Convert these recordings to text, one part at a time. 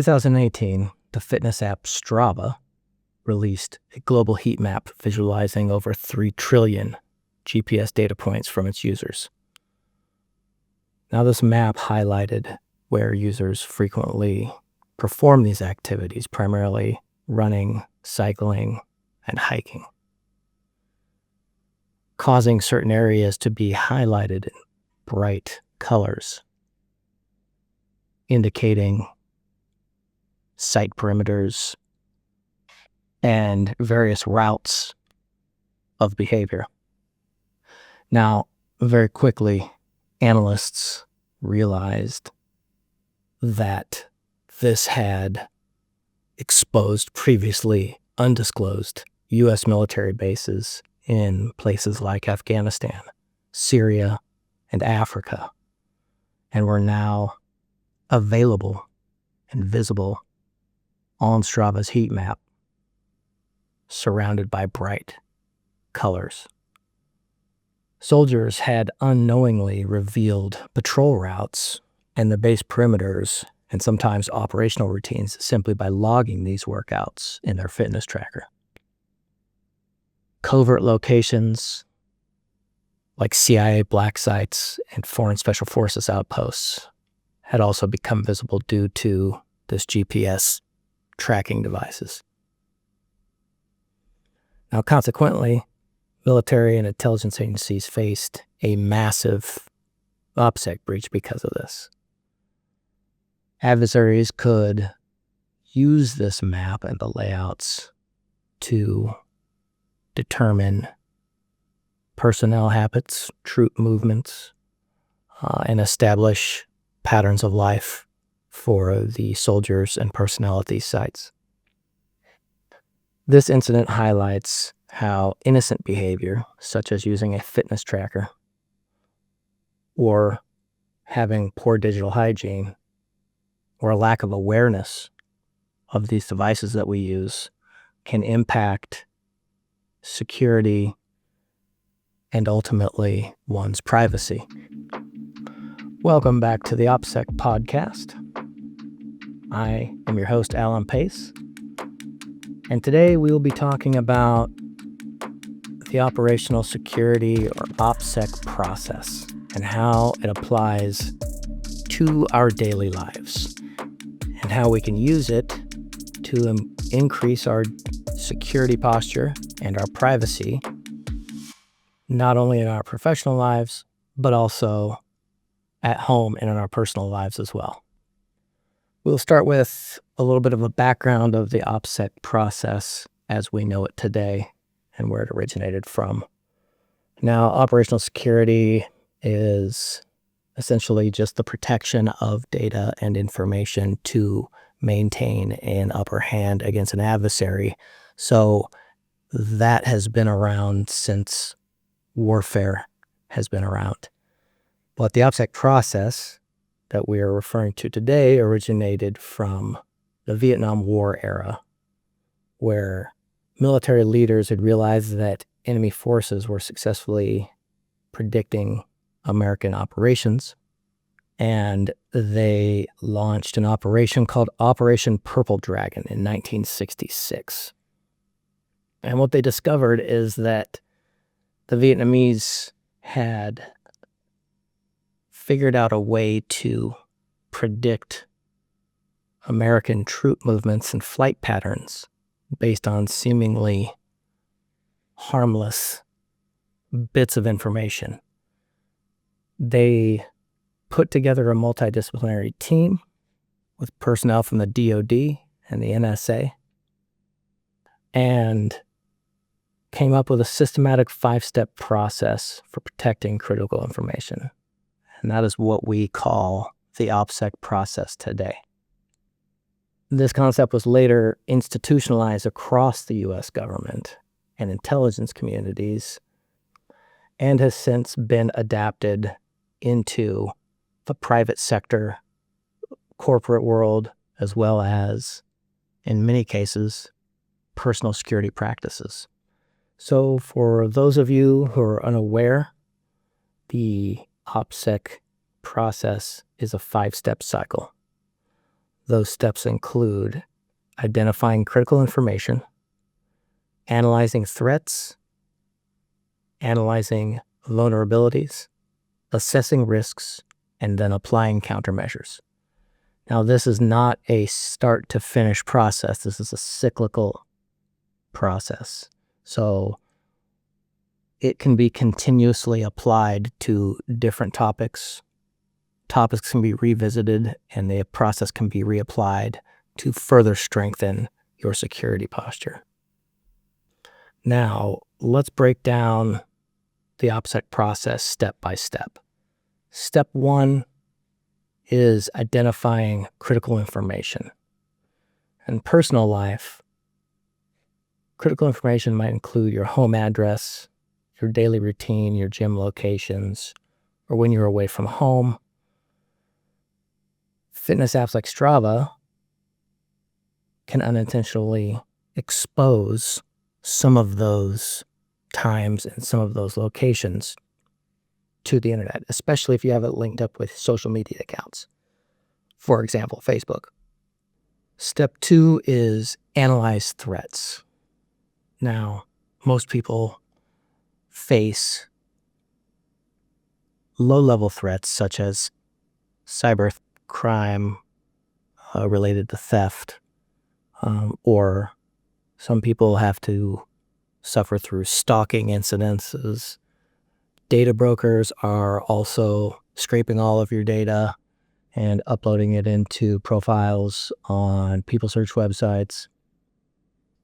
2018, the fitness app Strava released a global heat map visualizing over 3 trillion GPS data points from its users. Now, this map highlighted where users frequently perform these activities, primarily running, cycling, and hiking, causing certain areas to be highlighted in bright colors, indicating site perimeters and various routes of behavior. Now, very quickly, analysts realized that this had exposed previously undisclosed U.S. military bases in places like Afghanistan, Syria, and Africa, and were now available and visible on Strava's heat map, surrounded by bright colors. Soldiers had unknowingly revealed patrol routes and the base perimeters and sometimes operational routines simply by logging these workouts in their fitness tracker. Covert locations like CIA black sites and foreign special forces outposts had also become visible due to this GPS tracking devices. Now, consequently, military and intelligence agencies faced a massive OPSEC breach because of this. Adversaries could use this map and the layouts to determine personnel habits, troop movements, and establish patterns of life for the soldiers and personnel at these sites. This incident highlights how innocent behavior, such as using a fitness tracker or having poor digital hygiene or a lack of awareness of these devices that we use, can impact security and ultimately one's privacy. Welcome back to the OPSEC Podcast. I am your host, Alan Pace, and today we will be talking about the operational security or OPSEC process and how it applies to our daily lives and how we can use it to increase our security posture and our privacy, not only in our professional lives, but also at home and in our personal lives as well. We'll start with a little bit of a background of the OPSEC process as we know it today and where it originated from. Now, operational security is essentially just the protection of data and information to maintain an upper hand against an adversary. So that has been around since warfare has been around. But the OPSEC process that we are referring to today originated from the Vietnam War era, where military leaders had realized that enemy forces were successfully predicting American operations, and they launched an operation called Operation Purple Dragon in 1966. And what they discovered is that the Vietnamese had figured out a way to predict American troop movements and flight patterns based on seemingly harmless bits of information. They put together a multidisciplinary team with personnel from the DoD and the NSA and came up with a systematic 5-step process for protecting critical information. And that is what we call the OPSEC process today. This concept was later institutionalized across the U.S. government and intelligence communities and has since been adapted into the private sector, corporate world, as well as, in many cases, personal security practices. So for those of you who are unaware, the OPSEC process is a 5-step cycle. Those steps include identifying critical information, analyzing threats, analyzing vulnerabilities, assessing risks, and then applying countermeasures. Now, this is not a start to finish process. This is a cyclical process. So it can be continuously applied to different topics. Topics can be revisited, and the process can be reapplied to further strengthen your security posture. Now, let's break down the OPSEC process step by step. Step 1 is identifying critical information. In personal life, critical information might include your home address, your daily routine, your gym locations, or when you're away from home. Fitness apps like Strava can unintentionally expose some of those times and some of those locations to the internet, especially if you have it linked up with social media accounts. For example, Facebook. Step 2 is analyze threats. Now, most people face low-level threats such as cyber crime related to theft, or some people have to suffer through stalking incidences. Data brokers are also scraping all of your data and uploading it into profiles on people search websites.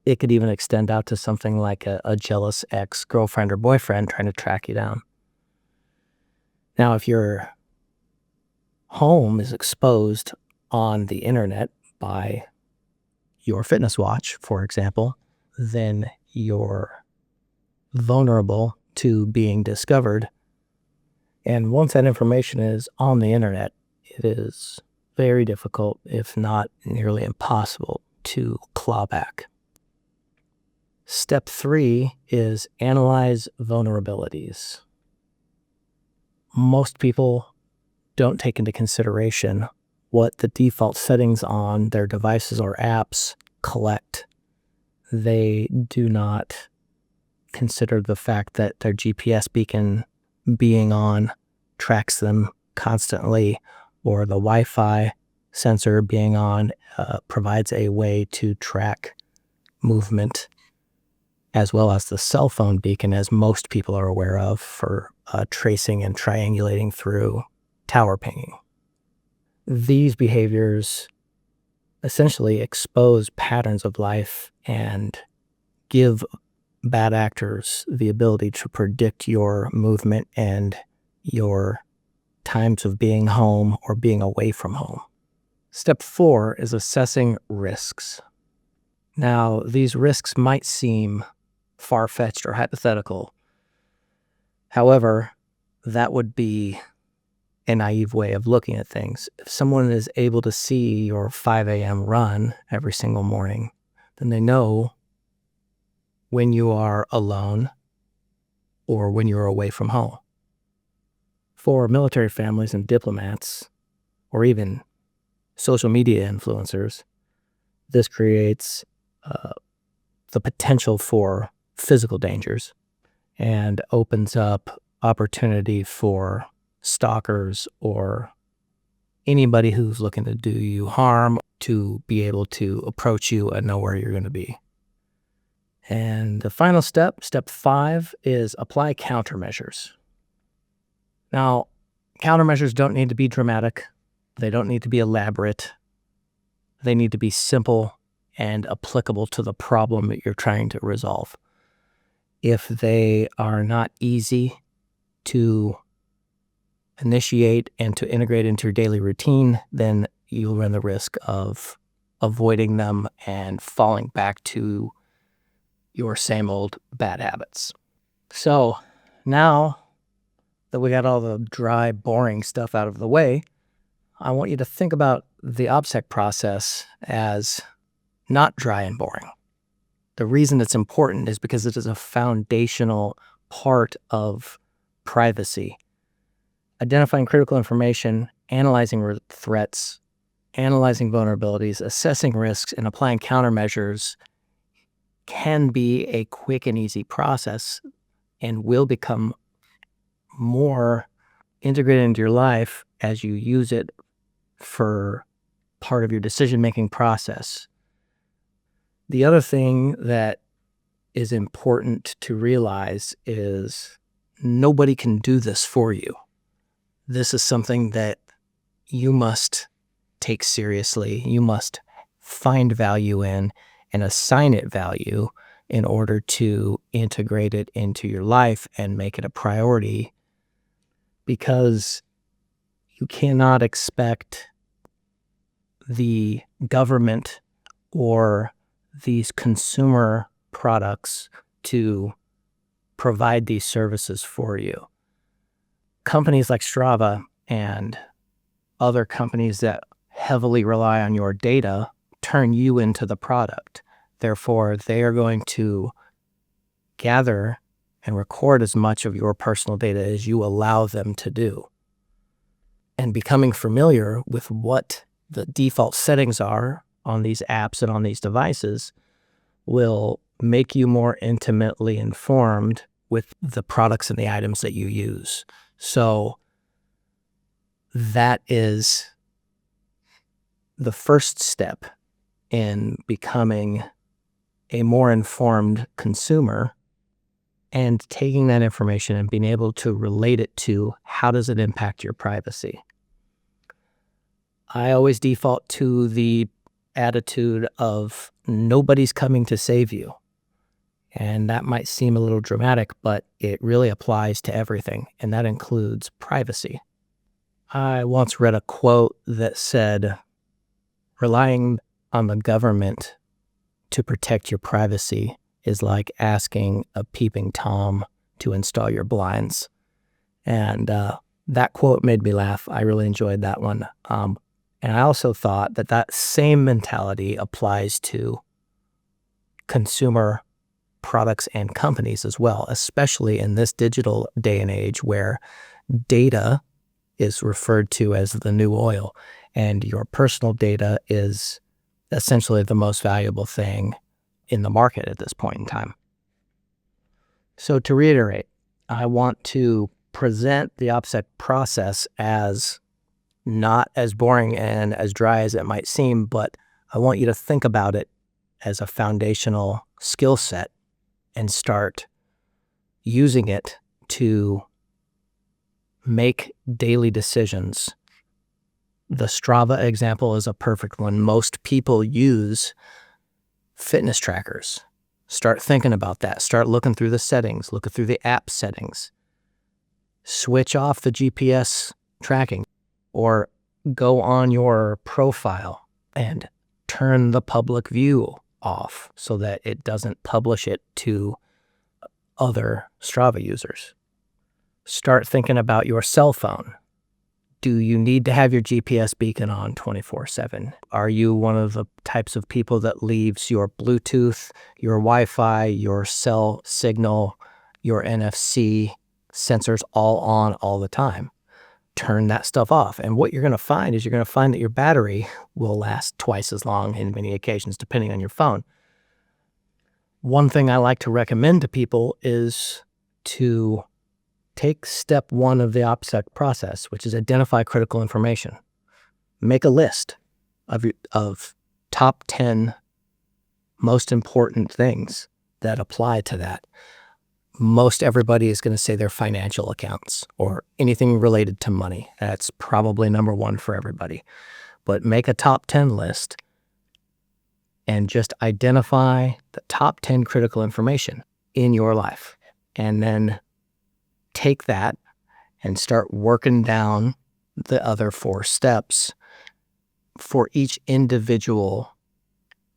It could even extend out to something like a jealous ex-girlfriend or boyfriend trying to track you down. Now, if your home is exposed on the internet by your fitness watch, for example, then you're vulnerable to being discovered. And once that information is on the internet, it is very difficult, if not nearly impossible, to claw back. Step 3 is analyze vulnerabilities. Most people don't take into consideration what the default settings on their devices or apps collect. They do not consider the fact that their GPS beacon being on tracks them constantly, or the Wi-Fi sensor being on provides a way to track movement, as well as the cell phone beacon, as most people are aware of, for tracing and triangulating through tower pinging. These behaviors essentially expose patterns of life and give bad actors the ability to predict your movement and your times of being home or being away from home. Step 4 is assessing risks. Now, these risks might seem far-fetched or hypothetical. However, that would be a naive way of looking at things. If someone is able to see your 5 a.m. run every single morning, then they know when you are alone or when you're away from home. For military families and diplomats, or even social media influencers, this creates the potential for physical dangers and opens up opportunity for stalkers or anybody who's looking to do you harm to be able to approach you and know where you're going to be. And the final step, step 5, is apply countermeasures. Now, countermeasures don't need to be dramatic. They don't need to be elaborate. They need to be simple and applicable to the problem that you're trying to resolve. If they are not easy to initiate and to integrate into your daily routine, then you'll run the risk of avoiding them and falling back to your same old bad habits. So now that we got all the dry, boring stuff out of the way, I want you to think about the OPSEC process as not dry and boring. The reason it's important is because it is a foundational part of privacy. Identifying critical information, analyzing threats, analyzing vulnerabilities, assessing risks, and applying countermeasures can be a quick and easy process and will become more integrated into your life as you use it for part of your decision-making process. The other thing that is important to realize is nobody can do this for you. This is something that you must take seriously. You must find value in and assign it value in order to integrate it into your life and make it a priority, because you cannot expect the government or these consumer products to provide these services for you. Companies like Strava and other companies that heavily rely on your data turn you into the product. Therefore, they are going to gather and record as much of your personal data as you allow them to do. And becoming familiar with what the default settings are on these apps and on these devices will make you more intimately informed with the products and the items that you use. So that is the first step in becoming a more informed consumer and taking that information and being able to relate it to how does it impact your privacy. I always default to the attitude of nobody's coming to save you. And that might seem a little dramatic, but it really applies to everything, and that includes privacy. I once read a quote that said, relying on the government to protect your privacy is like asking a peeping Tom to install your blinds. And that quote made me laugh. I really enjoyed that one. And I also thought that that same mentality applies to consumer products and companies as well, especially in this digital day and age where data is referred to as the new oil, and your personal data is essentially the most valuable thing in the market at this point in time. So to reiterate, I want to present the OPSEC process as not as boring and as dry as it might seem, but I want you to think about it as a foundational skill set and start using it to make daily decisions. The Strava example is a perfect one. Most people use fitness trackers. Start thinking about that. Start looking through the settings, looking through the app settings. Switch off the GPS tracking or go on your profile and turn the public view off so that it doesn't publish it to other Strava users. Start thinking about your cell phone. Do you need to have your GPS beacon on 24/7? Are you one of the types of people that leaves your Bluetooth, your Wi-Fi, your cell signal, your NFC sensors all on all the time? Turn that stuff off. And what you're going to find is that your battery will last twice as long in many occasions, depending on your phone. One thing I like to recommend to people is to take step 1 of the OPSEC process, which is identify critical information. Make a list of top 10 most important things that apply to that. Most everybody is going to say their financial accounts or anything related to money. That's probably number 1 for everybody. But make a top 10 list and just identify the top 10 critical information in your life. And then take that and start working down the other 4 steps for each individual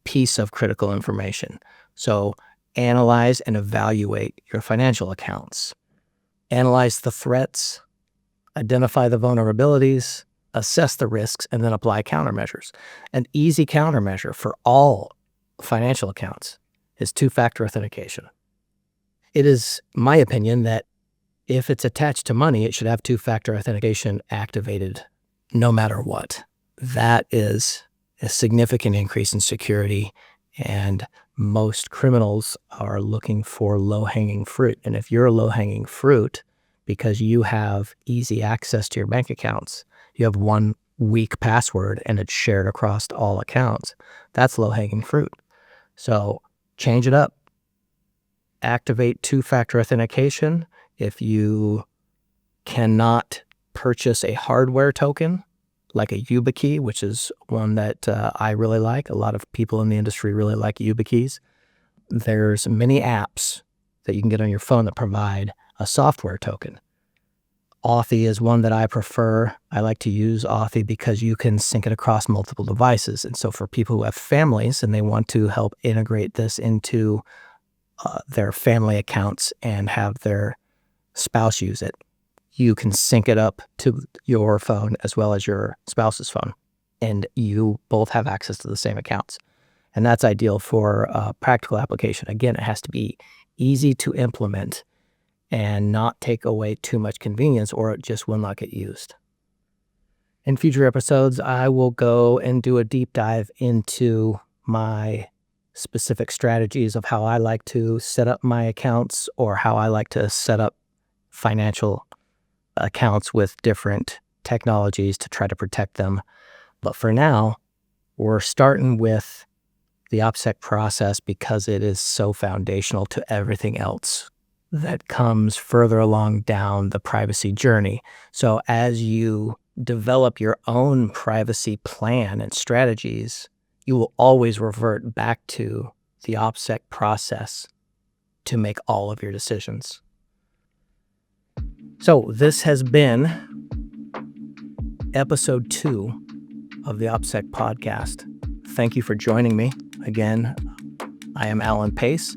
piece of critical information. So analyze and evaluate your financial accounts. Analyze the threats, identify the vulnerabilities, assess the risks, and then apply countermeasures. An easy countermeasure for all financial accounts is 2-factor authentication. It is my opinion that if it's attached to money, it should have 2-factor authentication activated no matter what. that is a significant increase in security, and most criminals are looking for low-hanging fruit. And if you're a low-hanging fruit because you have easy access to your bank accounts, you have one weak password and it's shared across all accounts, that's low-hanging fruit. So change it up. Activate two-factor authentication. If you cannot purchase a hardware token like a YubiKey, which is one that I really like. A lot of people in the industry really like YubiKeys. There's many apps that you can get on your phone that provide a software token. Authy is one that I prefer. I like to use Authy because you can sync it across multiple devices. And so for people who have families and they want to help integrate this into their family accounts and have their spouse use it, you can sync it up to your phone as well as your spouse's phone, and you both have access to the same accounts. And that's ideal for practical application. Again, it has to be easy to implement and not take away too much convenience, or it just will not get used. In future episodes, I will go and do a deep dive into my specific strategies of how I like to set up my accounts, or how I like to set up financial accounts with different technologies to try to protect them. But for now, we're starting with the OPSEC process because it is so foundational to everything else that comes further along down the privacy journey. So as you develop your own privacy plan and strategies, you will always revert back to the OPSEC process to make all of your decisions. So this has been episode 2 of the OPSEC Podcast. Thank you for joining me. Again, I am Alan Pace,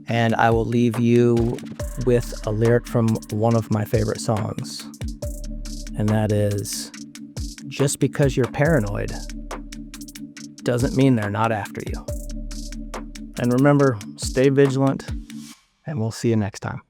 and I will leave you with a lyric from one of my favorite songs. And that is, just because you're paranoid doesn't mean they're not after you. And remember, stay vigilant, and we'll see you next time.